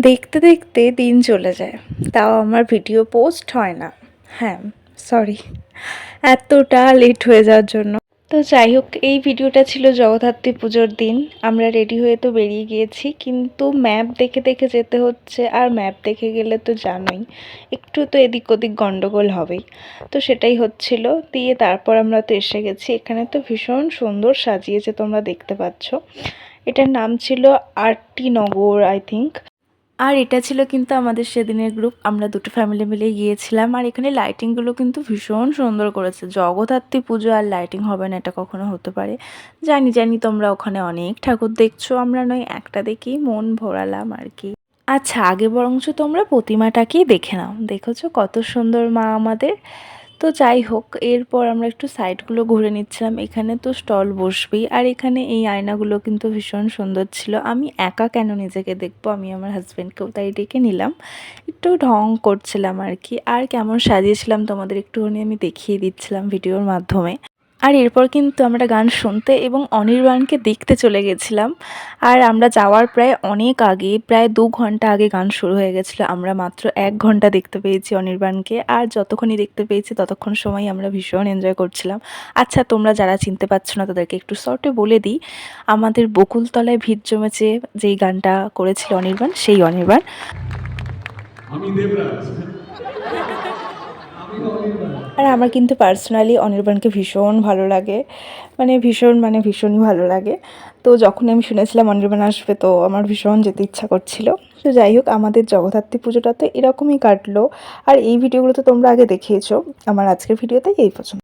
দেখতে দেখতে দিন চলে যায়, তাও আমার ভিডিও পোস্ট হয় না। হ্যাঁ, সরি এতটা লেট হয়ে যাওয়ার জন্য। তো যাই হোক, এই ভিডিওটা ছিল জগদ্ধাত্রী পুজোর দিন। আমরা রেডি হয়ে তো বেরিয়ে গিয়েছি, কিন্তু ম্যাপ দেখে দেখে যেতে হচ্ছে, আর ম্যাপ দেখে গেলে তো জানোই একটু তো এদিক ওদিক গন্ডগোল হবেই। তো সেটাই হচ্ছিল, দিয়ে তারপর আমরা তো এসে গেছি। এখানে তো ভীষণ সুন্দর সাজিয়েছে, তোমরা দেখতে পাচ্ছ। এটার নাম ছিল আরটি নগর, আই থিঙ্ক। আর এটা ছিল কিন্তু আমাদের সেদিনের গ্রুপ, আমরা দুটো ফ্যামিলি মিলে গিয়েছিলাম। আর এখানে লাইটিংগুলো কিন্তু ভীষণ সুন্দর করেছে। জগদ্ধাত্রী পুজো আর লাইটিং হবে না, এটা কখনো হতে পারে? জানি জানি তোমরা ওখানে অনেক ঠাকুর দেখছো, আমরা নয় একটা দেখেই মন ভরালাম আর কি। আচ্ছা, আগে বরঞ্চ তোমরা প্রতিমাটাকেই দেখে নাও, দেখেছো কত সুন্দর মা আমাদের। তো যাই হোক, এরপর আমরা একটু সাইডগুলো ঘুরে নিচ্ছিলাম। এখানে তো স্টল বসবেই, আর এখানে এই আয়নাগুলো কিন্তু ভীষণ সুন্দর ছিল। আমি একা কেন নিজেকে দেখবো, আমি আমার হাজব্যান্ডকেও তাই ডেকে নিলাম। একটু ঢং করছিলাম আর কি। আর কেমন সাজিয়েছিলাম তোমাদের একটুখানি আমি দেখিয়ে দিচ্ছিলাম ভিডিওর মাধ্যমে। আর এরপর কিন্তু আমরা গান শুনতে এবং অনির্বাণকে দেখতে চলে গেছিলাম। আর আমরা যাওয়ার প্রায় অনেক আগে, প্রায় 2 ঘন্টা আগে গান শুরু হয়ে গেছিলো। আমরা মাত্র 1 ঘন্টা দেখতে পেয়েছি অনির্বাণকে, আর যতক্ষণই দেখতে পেয়েছি ততক্ষণ সময় আমরা ভীষণ এনজয় করছিলাম। আচ্ছা, তোমরা যারা চিনতে পারছো না তাদেরকে একটু শর্টে বলে দিই, আমাদের বকুলতলায় ভিড় জমেছে যেই গানটা করেছিল অনির্বাণ, সেই অনির্বাণ। আমি দেবরাজ। আর আমার কিন্তু পার্সোনালি অনির্বাণকে ভীষণ ভালো লাগে, ভীষণই ভালো লাগে। তো যখন আমি শুনেছিলাম অনির্বাণ আসবে, তো আমার ভীষণ যেতে ইচ্ছা করছিল। তো যাই হোক, আমাদের জগদ্ধাত্রী পুজোটা তো এরকমই কাটলো। আর এই ভিডিওগুলো তো তোমরা আগে দেখিয়েছো, আমার আজকের ভিডিওতে এই পছন্দ।